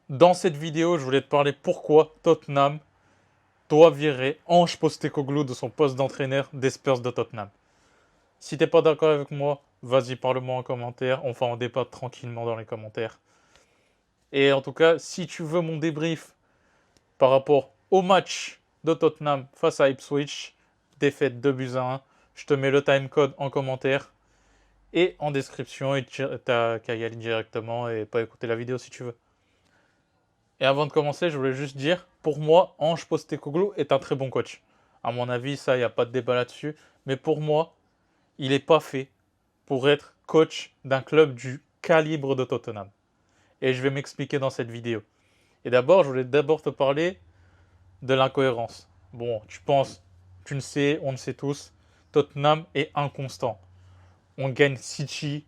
Dans cette vidéo, je voulais te parler pourquoi Tottenham doit virer Ange Postecoglou de son poste d'entraîneur des Spurs de Tottenham. Si t'es pas d'accord avec moi, vas-y, parle-moi en commentaire. On va en débattre tranquillement dans les commentaires. Et en tout cas, si tu veux mon débrief par rapport au match de Tottenham face à Ipswich, défaite 2 buts à 1, je te mets le timecode en commentaire et en description. Et t'as qu'à y aller directement et pas écouter la vidéo si tu veux. Et avant de commencer, je voulais juste dire, pour moi, Ange Postecoglou est un très bon coach. À mon avis, ça, il n'y a pas de débat là-dessus. Mais pour moi, il n'est pas fait pour être coach d'un club du calibre de Tottenham. Et je vais m'expliquer dans cette vidéo. Et d'abord, je voulais d'abord te parler de l'incohérence. Bon, tu le sais, on le sait tous, Tottenham est inconstant. On gagne City,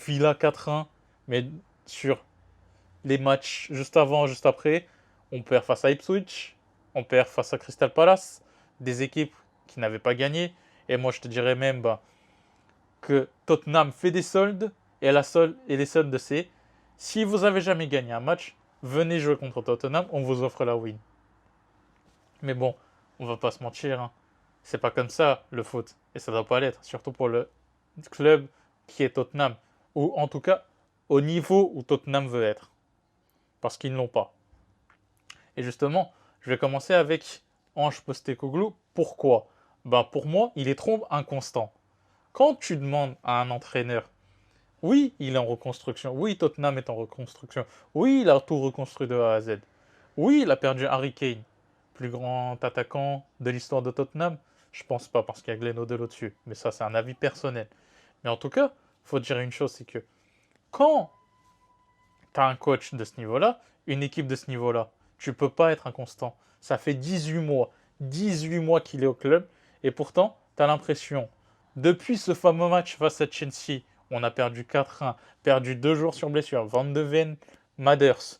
Villa 4-1, mais sur les matchs juste avant, juste après, on perd face à Ipswich, on perd face à Crystal Palace, des équipes qui n'avaient pas gagné. Et moi, je te dirais même que Tottenham fait des soldes, et les soldes, c'est si vous avez jamais gagné un match, venez jouer contre Tottenham, on vous offre la win. Mais bon, on va pas se mentir, hein. C'est pas comme ça le foot, et ça doit pas l'être, surtout pour le club qui est Tottenham, ou en tout cas au niveau où Tottenham veut être, parce qu'ils ne l'ont pas. Et justement, je vais commencer avec Ange Postecoglou. Pourquoi? Ben pour moi, il est trop inconstant. Quand tu demandes à un entraîneur, oui, il est en reconstruction, oui, Tottenham est en reconstruction, oui, il a tout reconstruit de A à Z, oui, il a perdu Harry Kane, plus grand attaquant de l'histoire de Tottenham. Je pense pas parce qu'il y a Glenn O'Dell au-dessus, mais ça c'est un avis personnel. Mais en tout cas, faut dire une chose, c'est que quand tu as un coach de ce niveau-là, une équipe de ce niveau-là, tu peux pas être inconstant. Ça fait 18 mois qu'il est au club, et pourtant, tu as l'impression, depuis ce fameux match face à Chelsea, on a perdu 4-1, perdu 2 jours sur blessure, Van de Ven, Maders,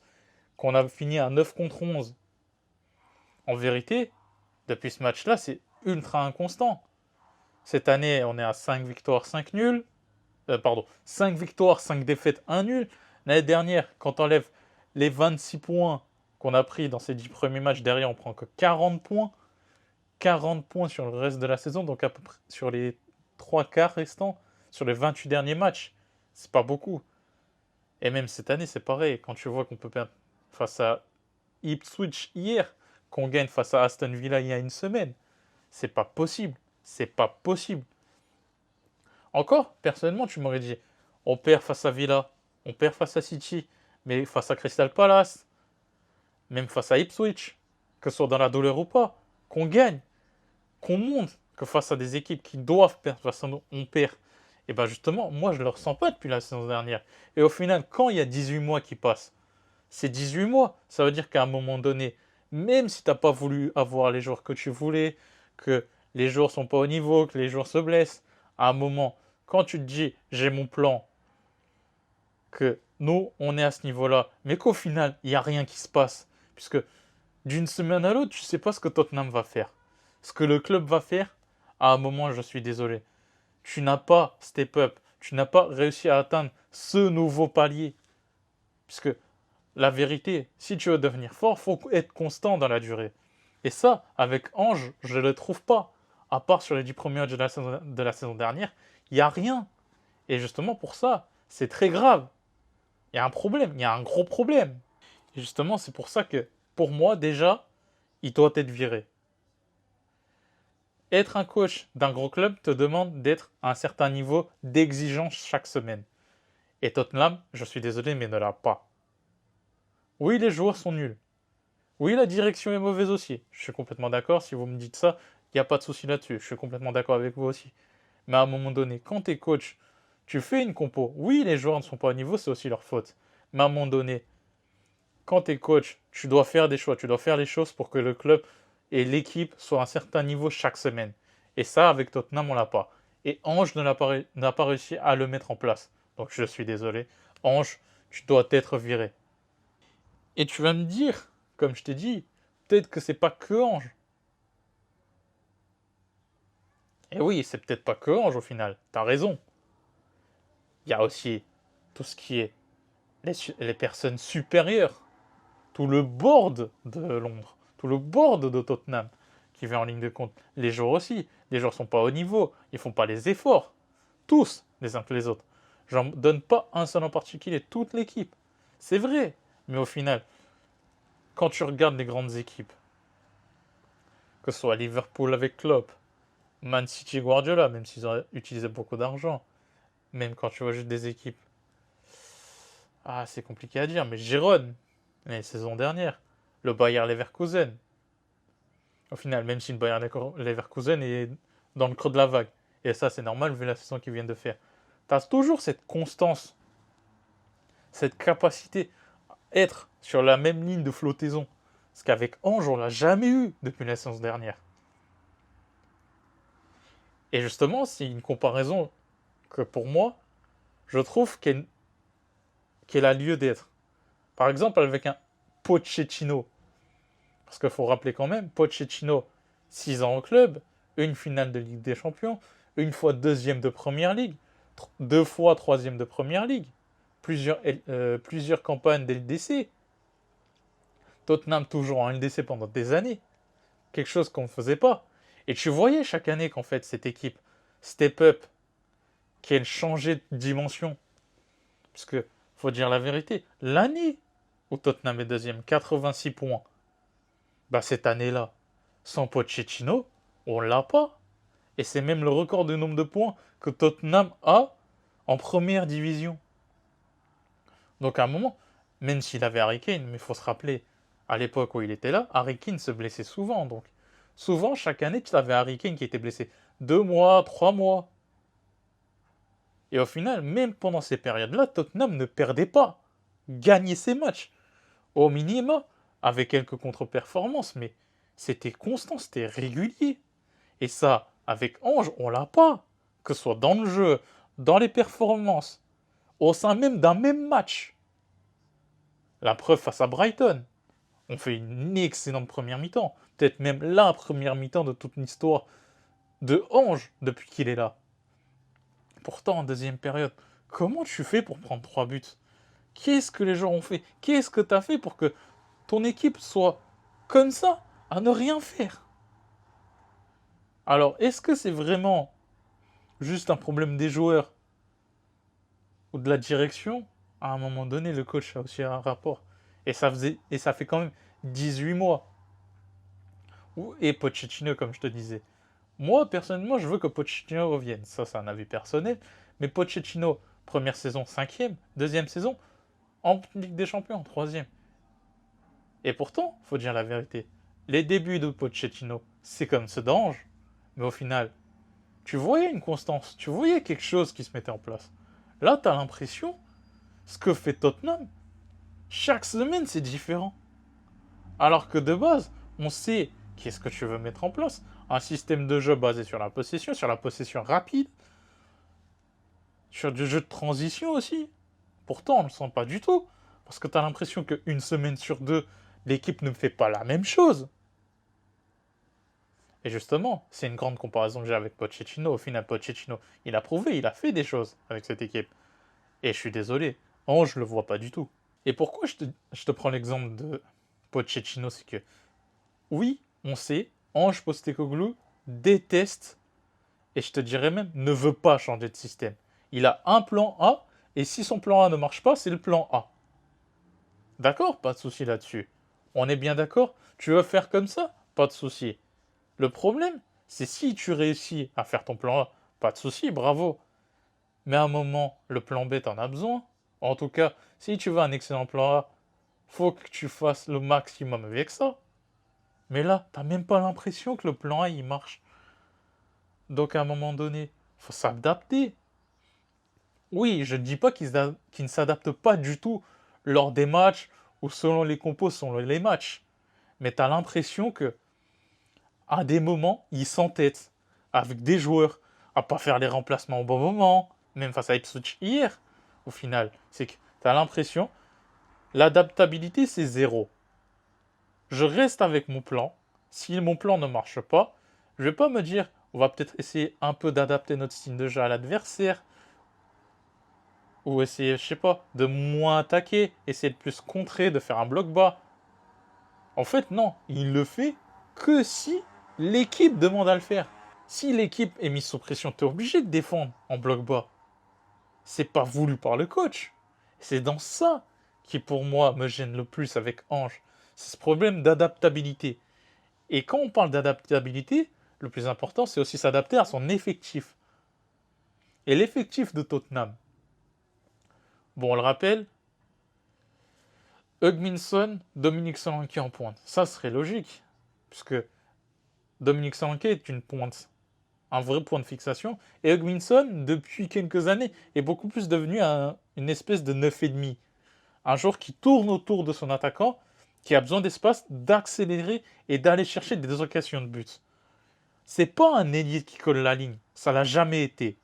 qu'on a fini à 9 contre 11. En vérité, depuis ce match-là, c'est ultra inconstant. Cette année, on est à 5 victoires, 5 nuls. Pardon, 5 victoires, 5 défaites, 1 nul. L'année dernière, quand on enlève les 26 points qu'on a pris dans ces 10 premiers matchs, derrière, on prend que 40 points. 40 points sur le reste de la saison, donc à peu près sur les 3 quarts restants, sur les 28 derniers matchs. C'est pas beaucoup. Et même cette année, c'est pareil. Quand tu vois qu'on peut perdre face à Ipswich hier, qu'on gagne face à Aston Villa il y a une semaine, c'est pas possible. C'est pas possible. Encore, personnellement, tu m'aurais dit, on perd face à Villa, on perd face à City, mais face à Crystal Palace, même face à Ipswich, que ce soit dans la douleur ou pas, qu'on gagne, qu'on monte, que face à des équipes qui doivent perdre, face à nous, on perd. Et bien justement, moi je ne le ressens pas depuis la saison dernière. Et au final, quand il y a 18 mois qui passent, c'est 18 mois, ça veut dire qu'à un moment donné, même si tu n'as pas voulu avoir les joueurs que tu voulais, que les joueurs sont pas au niveau, que les joueurs se blessent, à un moment, quand tu te dis j'ai mon plan, que nous on est à ce niveau-là, mais qu'au final il n'y a rien qui se passe, puisque d'une semaine à l'autre, tu ne sais pas ce que Tottenham va faire. Ce que le club va faire, à un moment, je suis désolé. Tu n'as pas step up, tu n'as pas réussi à atteindre ce nouveau palier. Puisque la vérité, si tu veux devenir fort, il faut être constant dans la durée. Et ça, avec Ange, je ne le trouve pas. À part sur les 10 premiers matchs de la saison dernière, il n'y a rien. Et justement pour ça, c'est très grave. Il y a un problème, il y a un gros problème. Et justement, c'est pour ça que, pour moi, déjà, il doit être viré. Être un coach d'un gros club te demande d'être à un certain niveau d'exigence chaque semaine. Et Tottenham, je suis désolé, mais ne l'a pas. Oui, les joueurs sont nuls. Oui, la direction est mauvaise aussi. Je suis complètement d'accord. Si vous me dites ça, il n'y a pas de souci là-dessus. Je suis complètement d'accord avec vous aussi. Mais à un moment donné, quand tu es coach, tu fais une compo. Oui, les joueurs ne sont pas au niveau, c'est aussi leur faute. Mais à un moment donné, quand tu es coach, tu dois faire des choix. Tu dois faire les choses pour que le club et l'équipe soient à un certain niveau chaque semaine. Et ça, avec Tottenham, on l'a pas. Et Ange n'a pas réussi à le mettre en place. Donc je suis désolé. Ange, tu dois être viré. Et tu vas me dire, comme je t'ai dit, peut-être que c'est pas que Ange. Et oui, c'est peut-être pas que Ange au final. T'as raison. Il y a aussi tout ce qui est les personnes supérieures. tout le board de Londres, tout le board de Tottenham qui vient en ligne de compte. Les joueurs aussi. Les joueurs sont pas au niveau, ils font pas les efforts. Tous, les uns que les autres. J'en donne pas un seul en particulier, toute l'équipe. C'est vrai, mais au final, quand tu regardes les grandes équipes, que ce soit Liverpool avec Klopp, Man City Guardiola, même s'ils ont utilisé beaucoup d'argent, même quand tu vois juste des équipes, c'est compliqué à dire, mais Gérone, les saisons dernières, le Bayer Leverkusen, au final, même si le Bayer Leverkusen est dans le creux de la vague, et ça c'est normal vu la saison qu'ils viennent de faire, tu as toujours cette constance, cette capacité à être sur la même ligne de flottaison, ce qu'avec Ange on l'a jamais eu depuis la saison dernière. Et justement, c'est une comparaison que pour moi, je trouve qu'elle a lieu d'être. Par exemple, avec un Pochettino. Parce qu'il faut rappeler quand même, Pochettino, 6 ans au club, une finale de Ligue des Champions, une fois deuxième de Première Ligue, 2 fois troisième de Première Ligue, plusieurs campagnes d'LDC. Tottenham toujours en LDC pendant des années. Quelque chose qu'on ne faisait pas. Et tu voyais chaque année qu'en fait, cette équipe step up, qu'elle changeait de dimension. Parce que, faut dire la vérité, l'année où Tottenham est deuxième, 86 points, cette année-là, sans Pochettino, on l'a pas. Et c'est même le record du nombre de points que Tottenham a en première division. Donc à un moment, même s'il avait Harry Kane, mais il faut se rappeler, à l'époque où il était là, Harry Kane se blessait souvent. Donc souvent, chaque année, tu avais Harry Kane qui était blessé 2 mois, 3 mois. Et au final, même pendant ces périodes-là, Tottenham ne perdait pas. Gagnait ses matchs. Au minima, avec quelques contre-performances, mais c'était constant, c'était régulier. Et ça, avec Ange, on l'a pas. Que ce soit dans le jeu, dans les performances, au sein même d'un même match. La preuve face à Brighton. On fait une excellente première mi-temps. Peut-être même la première mi-temps de toute l'histoire de Ange depuis qu'il est là. Pourtant, en deuxième période, comment tu fais pour prendre 3 buts? Qu'est-ce que les gens ont fait? Qu'est-ce que tu as fait pour que ton équipe soit comme ça, à ne rien faire? Alors, est-ce que c'est vraiment juste un problème des joueurs ou de la direction? À un moment donné, le coach a aussi un rapport. Et ça fait quand même 18 mois. Et Pochettino, comme je te disais. Moi, personnellement, je veux que Pochettino revienne. Ça, c'est un avis personnel. Mais Pochettino, première saison, 5e. Deuxième saison, en Ligue des Champions, 3e. Et pourtant, faut dire la vérité, les débuts de Pochettino, c'est comme ce d'Ange. Mais au final, tu voyais une constance, tu voyais quelque chose qui se mettait en place. Là, tu as l'impression, ce que fait Tottenham, chaque semaine, c'est différent. Alors que de base, on sait qu'est-ce que tu veux mettre en place. Un système de jeu basé sur la possession rapide, sur du jeu de transition aussi. Pourtant, on ne le sent pas du tout. Parce que tu as l'impression qu'une semaine sur deux, l'équipe ne fait pas la même chose. Et justement, c'est une grande comparaison que j'ai avec Pochettino. Au final, Pochettino, il a prouvé, il a fait des choses avec cette équipe. Et je suis désolé, Ange, je le vois pas du tout. Et pourquoi je te prends l'exemple de Pochettino, c'est que, oui, on sait, Ange Postecoglou déteste, et je te dirais même, ne veut pas changer de système. Il a un plan A, et si son plan A ne marche pas, c'est le plan A. D'accord? Pas de souci là-dessus. On est bien d'accord? Tu veux faire comme ça? Pas de souci. Le problème, c'est si tu réussis à faire ton plan A, pas de souci, bravo. Mais à un moment, le plan B, t'en as besoin. En tout cas, si tu veux un excellent plan A, faut que tu fasses le maximum avec ça. Mais là, t'as même pas l'impression que le plan A, il marche. Donc à un moment donné, faut s'adapter. Oui, je ne dis pas qu'il ne s'adapte pas du tout lors des matchs ou selon les compos, selon les matchs. Mais t'as l'impression que à des moments, il s'entête avec des joueurs à pas faire les remplacements au bon moment, même face à Ipswich hier, au final. C'est que tu as l'impression, l'adaptabilité, c'est zéro. Je reste avec mon plan. Si mon plan ne marche pas, je vais pas me dire, on va peut-être essayer un peu d'adapter notre style de jeu à l'adversaire, ou essayer, je sais pas, de moins attaquer, essayer de plus contrer, de faire un bloc bas. En fait, non, il le fait que si l'équipe demande à le faire. Si l'équipe est mise sous pression, tu es obligé de défendre en bloc bas. C'est pas voulu par le coach. C'est dans ça qui, pour moi, me gêne le plus avec Ange. C'est ce problème d'adaptabilité. Et quand on parle d'adaptabilité, le plus important, c'est aussi s'adapter à son effectif. Et l'effectif de Tottenham. Bon, on le rappelle, Hugminson, Dominique Solanke en pointe. Ça serait logique, puisque Dominique Solanke est une pointe, un vrai point de fixation. Et Hugminson, depuis quelques années, est beaucoup plus devenu une espèce de 9,5. Un joueur qui tourne autour de son attaquant, qui a besoin d'espace, d'accélérer et d'aller chercher des occasions de but. C'est pas un ailier qui colle la ligne. Ça l'a jamais été.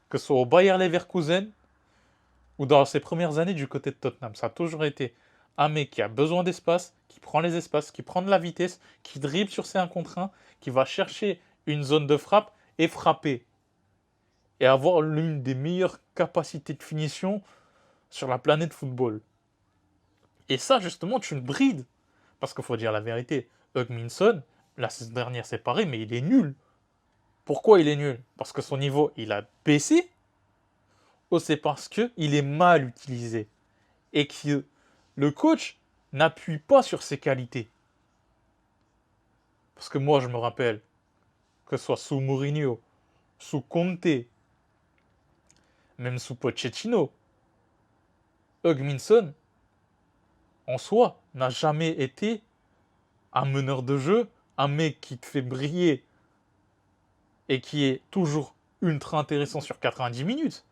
Que ce soit au Bayer Leverkusen ou dans ses premières années du côté de Tottenham. Ça a toujours été un mec qui a besoin d'espace, qui prend les espaces, qui prend de la vitesse, qui dribble sur ses 1 contre 1, qui va chercher une zone de frappe et frapper. Et avoir l'une des meilleures capacités de finition sur la planète football. Et ça, justement, tu le brides. Parce qu'il faut dire la vérité. Hugminson, la saison dernière, c'est pareil, mais il est nul. Pourquoi il est nul? Parce que son niveau, il a baissé, ou c'est parce qu'il est mal utilisé et que le coach n'appuie pas sur ses qualités. Parce que moi, je me rappelle, que ce soit sous Mourinho, sous Conte, même sous Pochettino, Hugminson, en soi, n'a jamais été un meneur de jeu, un mec qui te fait briller et qui est toujours ultra intéressant sur 90 minutes.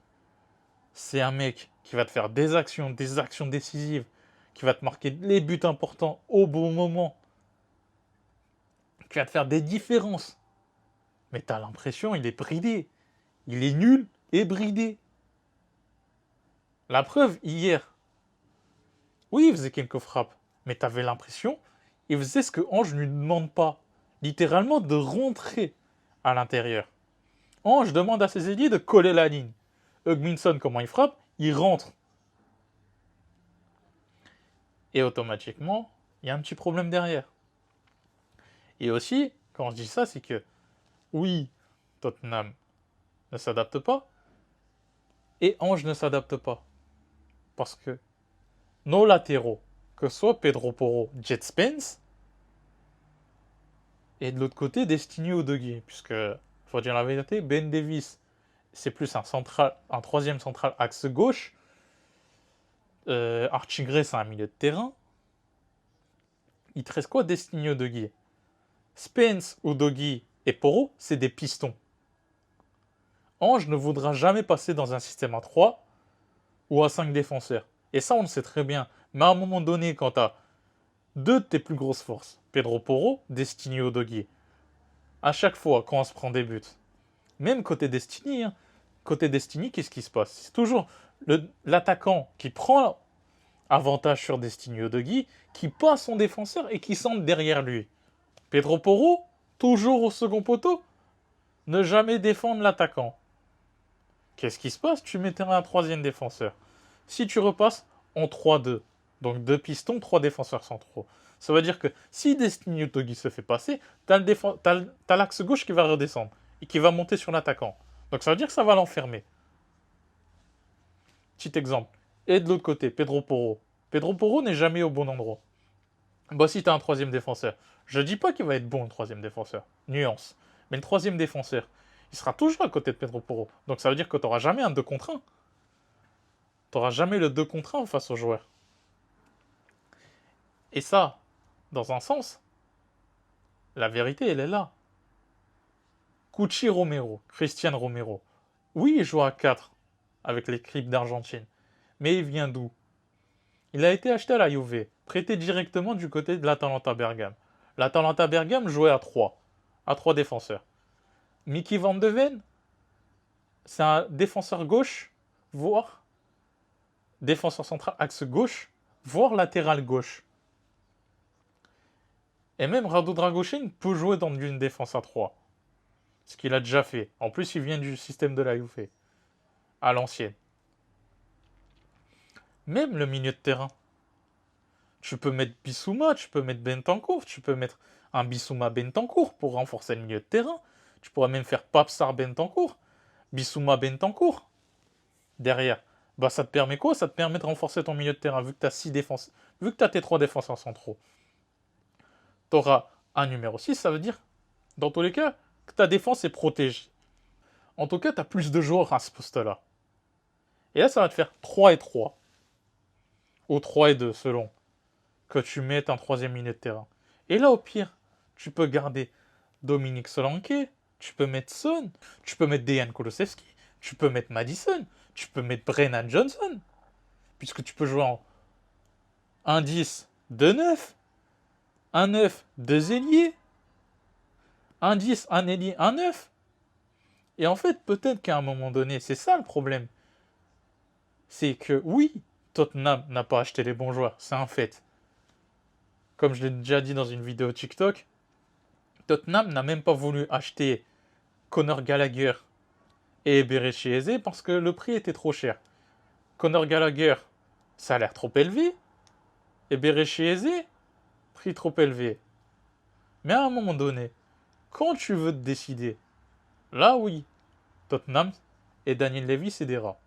C'est un mec qui va te faire des actions décisives, qui va te marquer les buts importants au bon moment, qui va te faire des différences. Mais t'as l'impression il est bridé. Il est nul et bridé. La preuve, hier, oui, il faisait quelques frappes, mais t'avais l'impression, il faisait ce que Ange ne lui demande pas. Littéralement de rentrer à l'intérieur. Ange demande à ses ailiers de coller la ligne. Hugminson, comment il frappe? Il rentre. Et automatiquement, il y a un petit problème derrière. Et aussi, quand je dis ça, c'est que, oui, Tottenham ne s'adapte pas, et Ange ne s'adapte pas. Parce que nos latéraux, que ce soit Pedro Porro, Jet Spence, et de l'autre côté, Destiny Udogie, puisque, faut dire la vérité, Ben Davis, c'est plus un troisième central axe gauche. Archie Gray, c'est un milieu de terrain. Il te reste quoi, Destiny Udogie? Spence, Udogie et Porro, c'est des pistons. Ange ne voudra jamais passer dans un système à 3 ou à 5 défenseurs. Et ça, on le sait très bien. Mais à un moment donné, quand tu as deux de tes plus grosses forces, Pedro Porro, Destiny Udogie, à chaque fois quand on se prend des buts, même côté Destiny, qu'est-ce qui se passe? C'est toujours l'attaquant qui prend avantage sur Destiny Udogie, qui passe son défenseur et qui centre derrière lui. Pedro Porro, toujours au second poteau, ne jamais défendre l'attaquant. Qu'est-ce qui se passe? Tu mettrais un troisième défenseur. Si tu repasses en 3-2, donc 2 pistons, 3 défenseurs centraux, ça veut dire que si Destiny Udogie se fait passer, t'as l'axe gauche qui va redescendre et qui va monter sur l'attaquant. Donc ça veut dire que ça va l'enfermer. Petit exemple. Et de l'autre côté, Pedro Porro. Pedro Porro n'est jamais au bon endroit. Bah si t'as un troisième défenseur, je dis pas qu'il va être bon le troisième défenseur, nuance. Mais le troisième défenseur, il sera toujours à côté de Pedro Porro. Donc ça veut dire que tu n'auras jamais un 2 contre 1. Tu n'auras jamais le 2 contre 1 face au joueur. Et ça, dans un sens, la vérité, elle est là. Cucci Romero, Christian Romero. Oui, il joue à 4 avec l'équipe d'Argentine. Mais il vient d'où? Il a été acheté à la Juve, prêté directement du côté de l'Atalanta Bergame. L'Atalanta Bergame jouait à 3 défenseurs. Mickey Van de Ven, c'est un défenseur gauche, voire défenseur central axe gauche, voire latéral gauche. Et même Rado Dragoshin peut jouer dans une défense à 3. Ce qu'il a déjà fait. En plus, il vient du système de la Juve. À l'ancienne. Même le milieu de terrain. Tu peux mettre Bissouma, tu peux mettre Bentancur, tu peux mettre un Bissouma Bentancur pour renforcer le milieu de terrain. Tu pourrais même faire Papsar Bentancur, Bissouma Bentancur derrière. Bah ça te permet quoi? Ça te permet de renforcer ton milieu de terrain vu que tu as 6 défenses, vu que tu as tes 3 défenseurs centraux. Tu auras un numéro 6, ça veut dire, dans tous les cas, que ta défense est protégée. En tout cas, tu as plus de joueurs à ce poste-là. Et là, ça va te faire 3 et 3. Ou 3 et 2, selon. Que tu mettes un troisième milieu de terrain. Et là, au pire, tu peux garder Dominique Solanke, tu peux mettre Son, tu peux mettre Dejan Kulusevski, tu peux mettre Madison, tu peux mettre Brennan Johnson. Puisque tu peux jouer en 1-10, 2-9, 1-9, 2 ailiers, 1-10, 1 ailier, 1-9. Et en fait, peut-être qu'à un moment donné, c'est ça le problème. C'est que oui, Tottenham n'a pas acheté les bons joueurs, c'est un fait. Comme je l'ai déjà dit dans une vidéo TikTok, Tottenham n'a même pas voulu acheter Conor Gallagher et Eberechi Eze parce que le prix était trop cher. Conor Gallagher, ça a l'air trop élevé. Eberechi Eze, prix trop élevé. Mais à un moment donné, quand tu veux te décider, là oui, Tottenham et Daniel Levy, c'est des rats.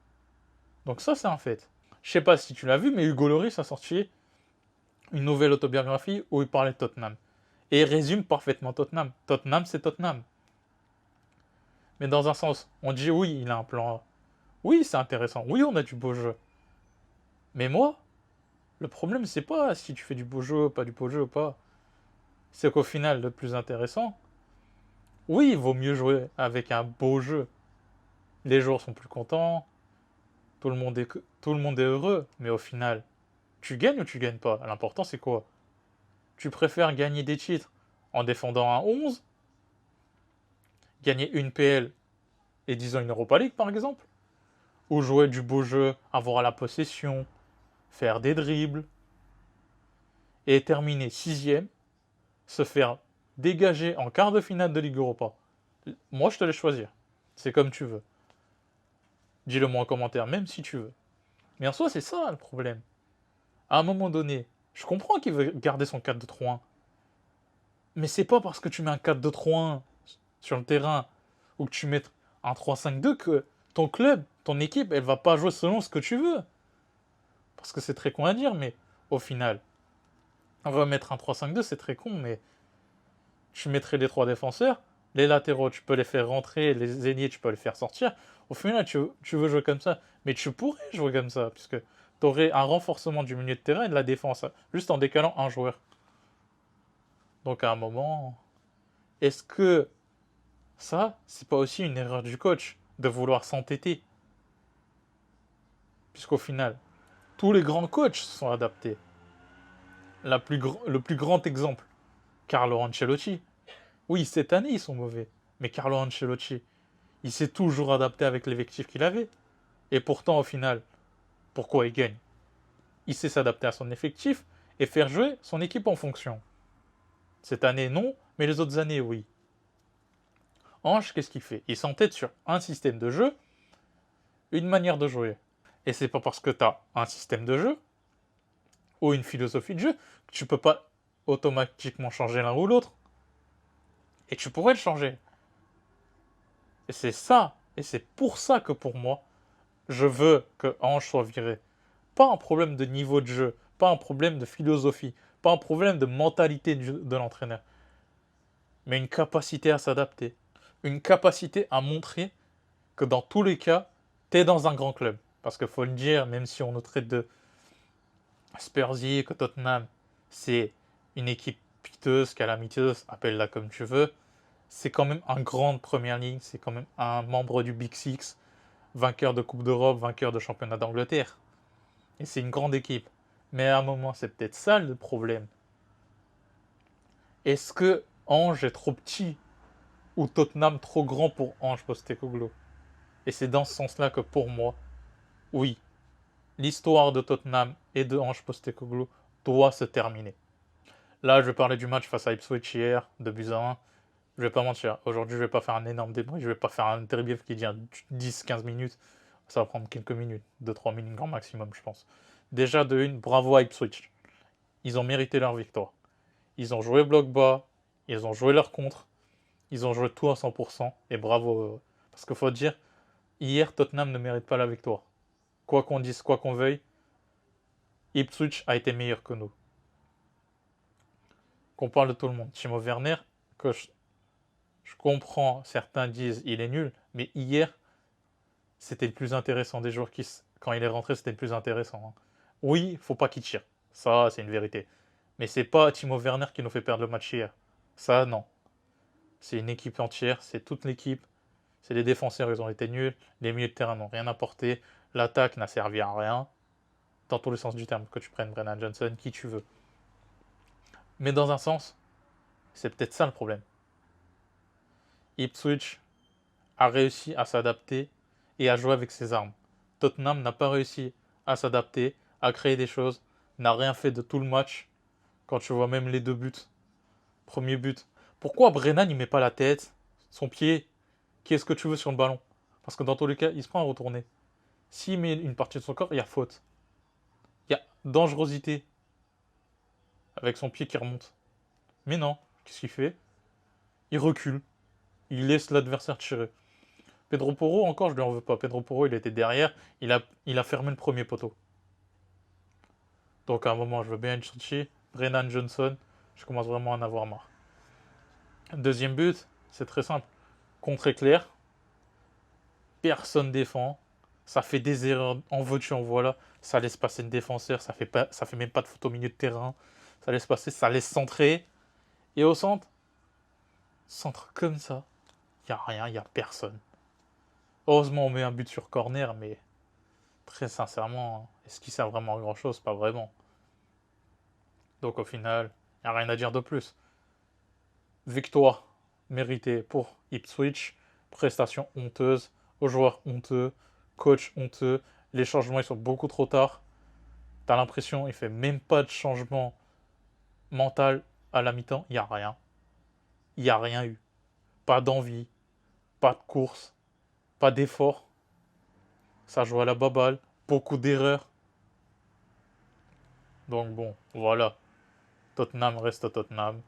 Donc ça, c'est un fait. Je sais pas si tu l'as vu, mais Hugo Lloris a sorti une nouvelle autobiographie où il parlait de Tottenham. Et il résume parfaitement Tottenham. Tottenham, c'est Tottenham. Mais dans un sens, on dit oui, il a un plan A. Oui, c'est intéressant. Oui, on a du beau jeu. Mais moi, le problème, c'est pas si tu fais du beau jeu, pas du beau jeu, pas. C'est qu'au final, le plus intéressant, oui, il vaut mieux jouer avec un beau jeu. Les joueurs sont plus contents, tout le monde est heureux, mais au final, tu gagnes ou tu gagnes pas? L'important, c'est quoi? Tu préfères gagner des titres en défendant un 11, gagner une PL et disons une Europa League par exemple, ou jouer du beau jeu, avoir la possession, faire des dribbles, et terminer sixième, se faire dégager en quart de finale de Ligue Europa. Moi, je te laisse choisir. C'est comme tu veux. Dis-le moi en commentaire, même si tu veux. Mais en soi, c'est ça le problème. À un moment donné, je comprends qu'il veut garder son 4-2-3-1. Mais c'est pas parce que tu mets un 4-2-3-1 sur le terrain ou que tu mets un 3-5-2 que ton club, ton équipe, elle va pas jouer selon ce que tu veux. Parce que c'est très con à dire, mais au final, remettre un 3-5-2, c'est très con, mais tu mettrais les 3 défenseurs, les latéraux, tu peux les faire rentrer, les ailiers, tu peux les faire sortir. Au final, tu veux jouer comme ça, mais tu pourrais jouer comme ça, puisque tu aurais un renforcement du milieu de terrain et de la défense, juste en décalant un joueur. Donc à un moment, est-ce que ça, c'est pas aussi une erreur du coach de vouloir s'entêter? Puisqu'au final, tous les grands coachs sont adaptés. Le plus grand exemple, Carlo Ancelotti. Oui, cette année, ils sont mauvais. Mais Carlo Ancelotti, il s'est toujours adapté avec l'effectif qu'il avait. Et pourtant, au final, pourquoi il gagne? Il sait s'adapter à son effectif et faire jouer son équipe en fonction. Cette année, non, mais les autres années, oui. Ange, qu'est-ce qu'il fait? Il s'entête sur un système de jeu, une manière de jouer. Et c'est pas parce que tu as un système de jeu ou une philosophie de jeu que tu peux pas automatiquement changer l'un ou l'autre. Et tu pourrais le changer. Et c'est ça, et c'est pour ça que pour moi, je veux que Ange soit viré. Pas un problème de niveau de jeu, pas un problème de philosophie, pas un problème de mentalité de l'entraîneur, mais une capacité à s'adapter. Une capacité à montrer que dans tous les cas, tu es dans un grand club. Parce qu'il faut le dire, même si on nous traite de Spursy, que Tottenham, c'est une équipe piteuse, calamiteuse, appelle-la comme tu veux, c'est quand même un grand de première ligne, c'est quand même un membre du Big Six, vainqueur de Coupe d'Europe, vainqueur de championnat d'Angleterre. Et c'est une grande équipe. Mais à un moment, c'est peut-être ça le problème. Est-ce que Ange est trop petit ou Tottenham trop grand pour Ange Postecoglou? Et c'est dans ce sens-là que pour moi, oui, l'histoire de Tottenham et de Ange Postecoglou doit se terminer. Là, je vais parler du match face à Ipswich hier, de buts à 1. Je vais pas mentir, aujourd'hui, je vais pas faire un énorme débat, je vais pas faire un débrief qui dure 10-15 minutes. Ça va prendre quelques minutes, 2-3 minutes grand maximum, je pense. Déjà, de une, bravo à Ipswich. ils ont mérité leur victoire. Ils ont joué bloc bas, ils ont joué leur contre, ils ont joué tout à 100%, et bravo. Parce qu'il faut dire, hier, Tottenham ne mérite pas la victoire. Quoi qu'on dise, quoi qu'on veuille, Ipswich a été meilleur que nous. Qu'on parle de tout le monde. Timo Werner, que je comprends, certains disent il est nul, mais hier, c'était le plus intéressant des joueurs quand il est rentré, c'était le plus intéressant. Hein. Oui, faut pas qu'il tire. Ça, c'est une vérité. Mais c'est pas Timo Werner qui nous fait perdre le match hier. Ça, non. C'est une équipe entière, c'est toute l'équipe. C'est les défenseurs, ils ont été nuls. Les milieux de terrain n'ont rien apporté. L'attaque n'a servi à rien. Dans tous les sens du terme, que tu prennes Brennan Johnson, qui tu veux. Mais dans un sens, c'est peut-être ça le problème. Ipswich a réussi à s'adapter et à jouer avec ses armes. Tottenham n'a pas réussi à s'adapter, à créer des choses, n'a rien fait de tout le match. Quand tu vois même les 2 buts, premier but. Pourquoi Brennan il met pas la tête, son pied, qui est-ce que tu veux sur le ballon? Parce que dans tous les cas, il se prend à retourner. S'il met une partie de son corps, il y a faute. Il y a dangerosité avec son pied qui remonte. Mais non, qu'est-ce qu'il fait? Il recule. Il laisse l'adversaire tirer. Pedro Porro, encore, je lui en veux pas. Pedro Porro, il était derrière. Il a fermé le premier poteau. Donc à un moment, je veux bien être gentil. Brennan Johnson, je commence vraiment à en avoir marre. Deuxième but, c'est très simple. Contre éclair. Personne défend. Ça fait des erreurs en veux-tu, en voilà. Ça laisse passer le défenseur. Ça fait même pas de faute au milieu de terrain. Ça laisse passer, ça laisse centrer. Et au centre comme ça. Il n'y a rien, il n'y a personne. Heureusement, on met un but sur corner, mais très sincèrement, est-ce qu'il sert vraiment à grand chose? Pas vraiment. Donc au final, il n'y a rien à dire de plus. Victoire méritée pour Ipswich. Prestation honteuse. Aux joueurs honteux. Coach honteux. Les changements, ils sont beaucoup trop tard. T'as l'impression qu'il ne fait même pas de changement mental à la mi-temps. Il n'y a rien. Il n'y a rien eu. Pas d'envie. Pas de course. Pas d'effort. Ça joue à la baballe. Beaucoup d'erreurs. Donc bon, voilà. Tottenham reste Tottenham.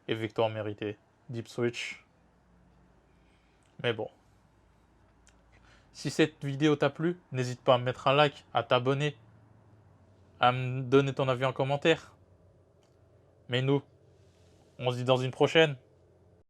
Et victoire méritée d'Ipswich. Mais bon. Si cette vidéo t'a plu, n'hésite pas à me mettre un like, à t'abonner, à me donner ton avis en commentaire. Mais nous, on se dit dans une prochaine.